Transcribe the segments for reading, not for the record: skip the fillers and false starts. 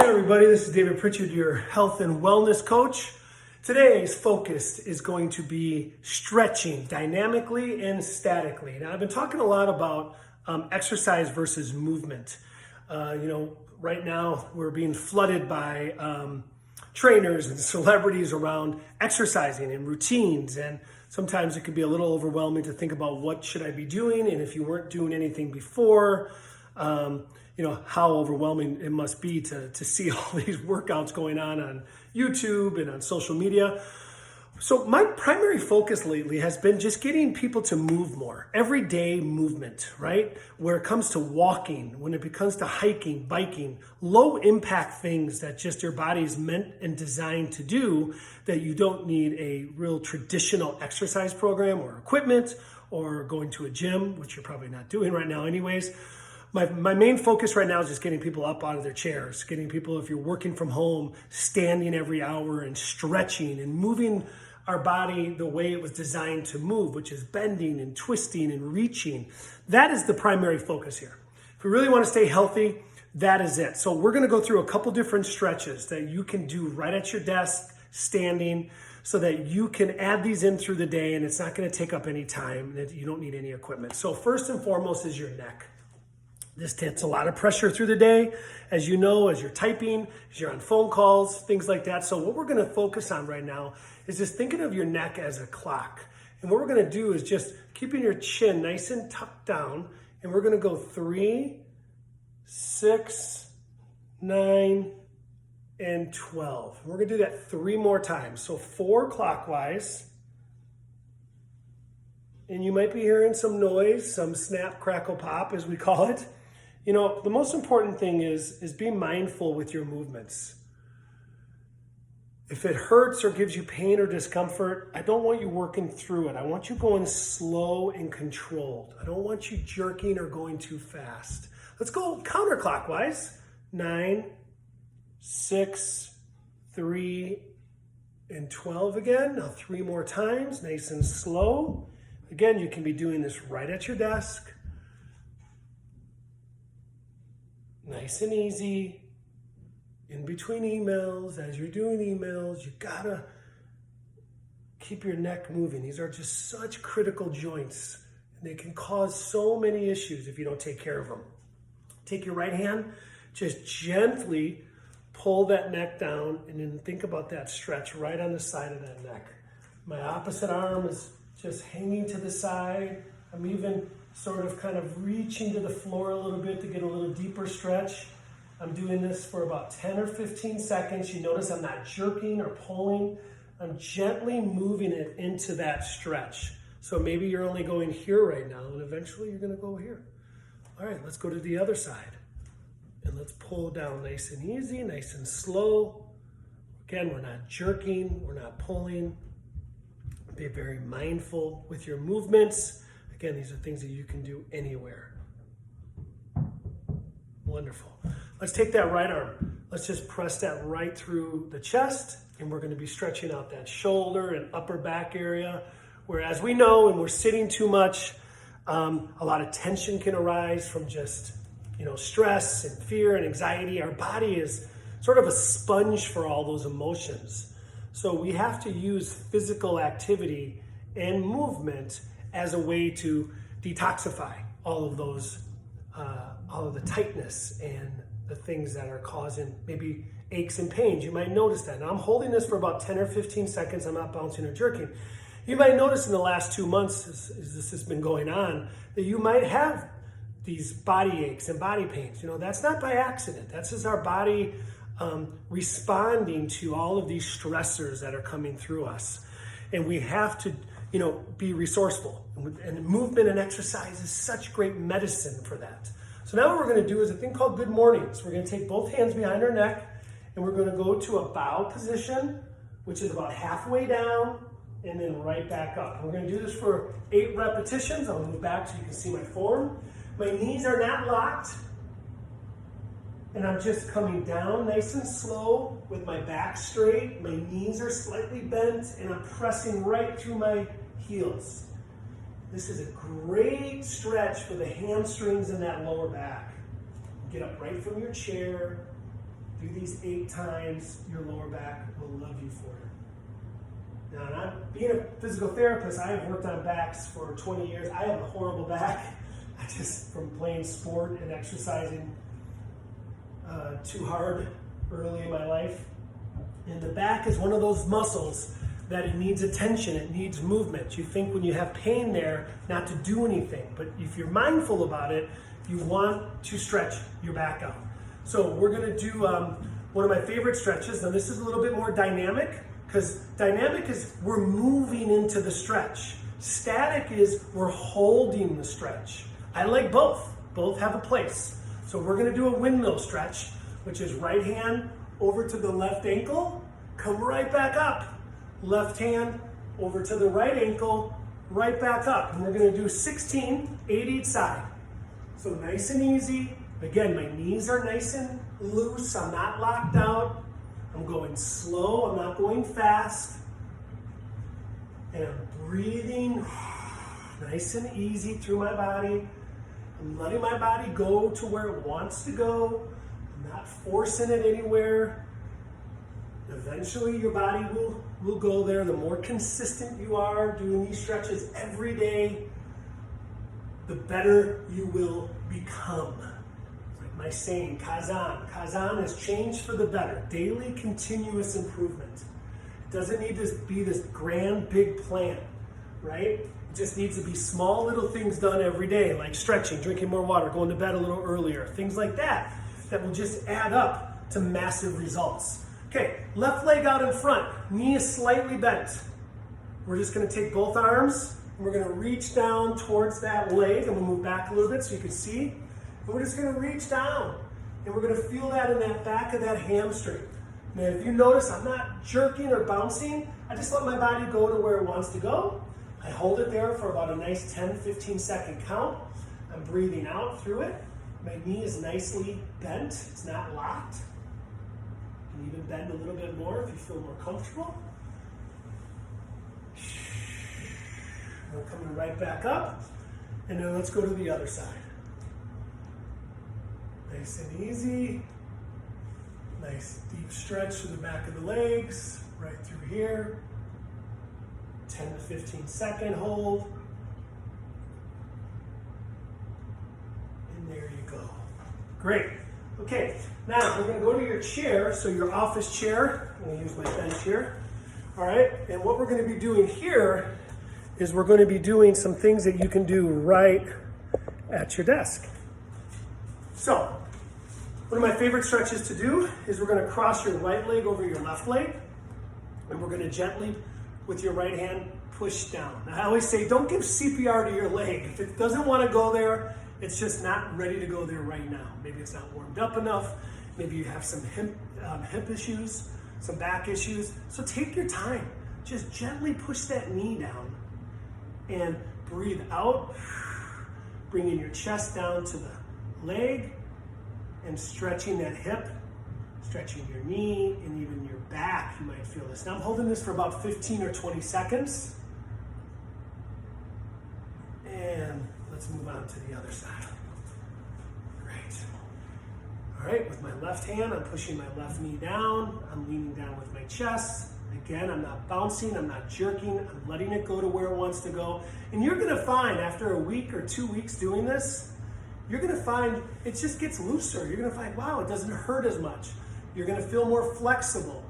Hey everybody, this is David Pritchard, your health and wellness coach. Today's focus is going to be stretching dynamically and statically. Now I've been talking a lot about exercise versus movement. Right now we're being flooded by trainers and celebrities around exercising and routines, and sometimes it can be a little overwhelming to think about what should I be doing, and if you weren't doing anything before, how overwhelming it must be to see all these workouts going on YouTube and on social media. So my primary focus lately has been just getting people to move more. Everyday movement, right? Where it comes to walking, when it comes to hiking, biking, low impact things that just your body is meant and designed to do, that you don't need a real traditional exercise program or equipment or going to a gym, which you're probably not doing right now anyways. My main focus right now is just getting people up out of their chairs, getting people, if you're working from home, standing every hour and stretching and moving our body the way it was designed to move, which is bending and twisting and reaching. That is the primary focus here. If we really want to stay healthy, that is it. So we're going to go through a couple different stretches that you can do right at your desk, standing, so that you can add these in through the day and it's not going to take up any time, and you don't need any equipment. So first and foremost is your neck. This takes a lot of pressure through the day, as you know, as you're typing, as you're on phone calls, things like that. So what we're going to focus on right now is just thinking of your neck as a clock. And what we're going to do is just keeping your chin nice and tucked down. And we're going to go 3, 6, 9, and 12. We're going to do that 3 more times. So 4 clockwise. And you might be hearing some noise, some snap, crackle, pop, as we call it. The most important thing is be mindful with your movements. If it hurts or gives you pain or discomfort, I don't want you working through it. I want you going slow and controlled. I don't want you jerking or going too fast. Let's go counterclockwise. 9, 6, 3, and 12 again. Now 3 more times, nice and slow. Again, you can be doing this right at your desk. Nice and easy. In between emails, as you're doing emails, you gotta keep your neck moving. These are just such critical joints, and they can cause so many issues if you don't take care of them. Take your right hand, just gently pull that neck down, and then think about that stretch right on the side of that neck. My opposite arm is just hanging to the side. I'm even sort of kind of reaching to the floor a little bit to get a little deeper stretch. I'm doing this for about 10 or 15 seconds. You notice I'm not jerking or pulling. I'm gently moving it into that stretch. So maybe you're only going here right now, and eventually you're going to go here. All right, let's go to the other side. And let's pull down nice and easy, nice and slow. Again, we're not jerking, we're not pulling. Be very mindful with your movements. Again, these are things that you can do anywhere. Wonderful. Let's take that right arm. Let's just press that right through the chest, and we're going to be stretching out that shoulder and upper back area, where, as we know, when we're sitting too much, a lot of tension can arise from just, stress and fear and anxiety. Our body is sort of a sponge for all those emotions. So we have to use physical activity and movement as a way to detoxify all of those, all of the tightness and the things that are causing maybe aches and pains. You might notice that. Now I'm holding this for about 10 or 15 seconds. I'm not bouncing or jerking. You might notice in the last 2 months, as this has been going on, that you might have these body aches and body pains. That's not by accident. That's just our body responding to all of these stressors that are coming through us. And we have to, be resourceful. And movement and exercise is such great medicine for that. So now what we're going to do is a thing called good mornings. We're going to take both hands behind our neck, and we're going to go to a bow position, which is about halfway down, and then right back up. We're going to do this for 8 repetitions. I'll move back so you can see my form. My knees are not locked. And I'm just coming down nice and slow with my back straight. My knees are slightly bent, and I'm pressing right through my heels. This is a great stretch for the hamstrings and that lower back. Get up right from your chair. Do these 8 times. Your lower back will love you for it. Now, being a physical therapist, I have worked on backs for 20 years. I have a horrible back. From playing sport and exercising too hard early in my life. And the back is one of those muscles that it needs attention, it needs movement. You think when you have pain there not to do anything, but if you're mindful about it, you want to stretch your back out. So we're gonna do one of my favorite stretches. Now this is a little bit more dynamic, because dynamic is we're moving into the stretch. Static is we're holding the stretch. I like both. Both have a place. So we're gonna do a windmill stretch, which is right hand over to the left ankle, come right back up. Left hand over to the right ankle, right back up. And we're gonna do 16, 8 each side. So nice and easy. Again, my knees are nice and loose. I'm not locked out. I'm going slow, I'm not going fast. And I'm breathing nice and easy through my body. I'm letting my body go to where it wants to go. I'm not forcing it anywhere. Eventually your body will go there. The more consistent you are doing these stretches every day, the better you will become. It's like my saying, Kaizen. Kaizen is change for the better, daily continuous improvement. It doesn't need to be this grand, big plan, right? It just needs to be small little things done every day, like stretching, drinking more water, going to bed a little earlier, things like that, that will just add up to massive results. Okay, left leg out in front, knee is slightly bent. We're just gonna take both arms, and we're gonna reach down towards that leg, and we'll move back a little bit so you can see. And we're just gonna reach down, and we're gonna feel that in that back of that hamstring. Now, if you notice, I'm not jerking or bouncing. I just let my body go to where it wants to go. I hold it there for about a nice 10, 15 second count. I'm breathing out through it. My knee is nicely bent. It's not locked. You can even bend a little bit more if you feel more comfortable. We're coming right back up. And then let's go to the other side. Nice and easy. Nice deep stretch through the back of the legs, right through here. 10 to 15 second hold. And there you go. Great. Okay, now we're going to go to your chair, so your office chair. I'm going to use my bench here. All right, and what we're going to be doing here is we're going to be doing some things that you can do right at your desk. So, one of my favorite stretches to do is we're going to cross your right leg over your left leg, and we're going to gently, with your right hand, push down. Now, I always say, don't give CPR to your leg. If it doesn't want to go there, it's just not ready to go there right now. Maybe it's not warmed up enough. Maybe you have some hip issues, some back issues. So take your time. Just gently push that knee down and breathe out, bringing your chest down to the leg and stretching that hip, stretching your knee and even your back. You might feel this. Now I'm holding this for about 15 or 20 seconds. And let's move on to the other side. Great. All right, with my left hand, I'm pushing my left knee down. I'm leaning down with my chest. Again, I'm not bouncing, I'm not jerking. I'm letting it go to where it wants to go. And you're gonna find after a week or 2 weeks doing this, you're gonna find it just gets looser. You're gonna find, wow, it doesn't hurt as much. You're gonna feel more flexible.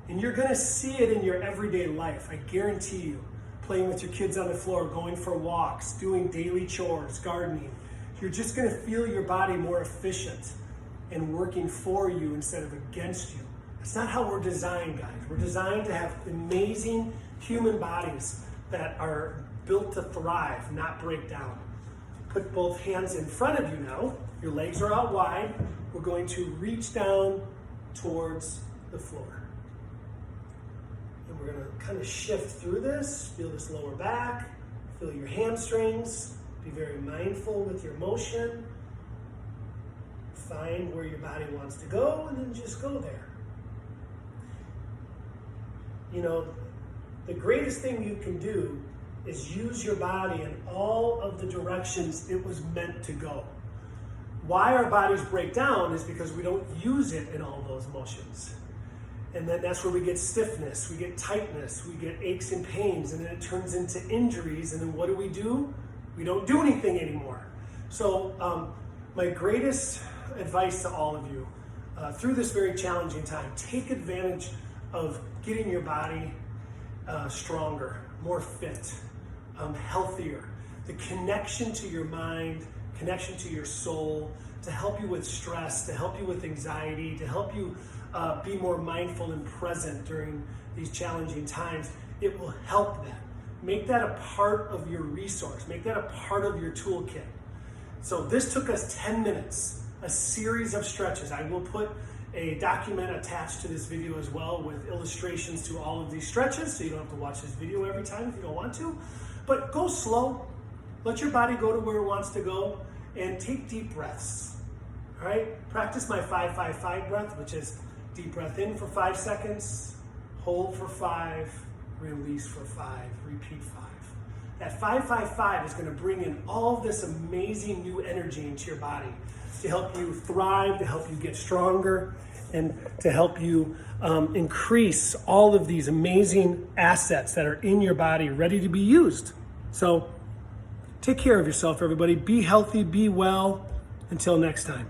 And you're gonna see it in your everyday life, I guarantee you. Playing with your kids on the floor, going for walks, doing daily chores, gardening. You're just gonna feel your body more efficient and working for you instead of against you. That's not how we're designed, guys. We're designed to have amazing human bodies that are built to thrive, not break down. Put both hands in front of you now. Your legs are out wide. We're going to reach down towards the floor. And we're gonna kind of shift through this. Feel this lower back, feel your hamstrings. Be very mindful with your motion. Find where your body wants to go and then just go there. You know, the greatest thing you can do is use your body in all of the directions it was meant to go. Why our bodies break down is because we don't use it in all those motions. And then that's where we get stiffness, we get tightness, we get aches and pains, and then it turns into injuries. And then what do? We don't do anything anymore. So my greatest advice to all of you through this very challenging time, take advantage of getting your body stronger, more fit, healthier. The connection to your mind, connection to your soul, to help you with stress, to help you with anxiety, to help you be more mindful and present during these challenging times. It will help that. Make that a part of your resource. Make that a part of your toolkit. So this took us 10 minutes, a series of stretches. I will put a document attached to this video as well with illustrations to all of these stretches, so you don't have to watch this video every time if you don't want to. But go slow. Let your body go to where it wants to go, and take deep breaths. All right? Practice my 5-5-5 breath, which is deep breath in for 5 seconds, hold for 5, release for 5, repeat 5. That 5-5-5 is going to bring in all this amazing new energy into your body to help you thrive, to help you get stronger, and to help you increase all of these amazing assets that are in your body ready to be used. So take care of yourself, everybody. Be healthy, be well. Until next time.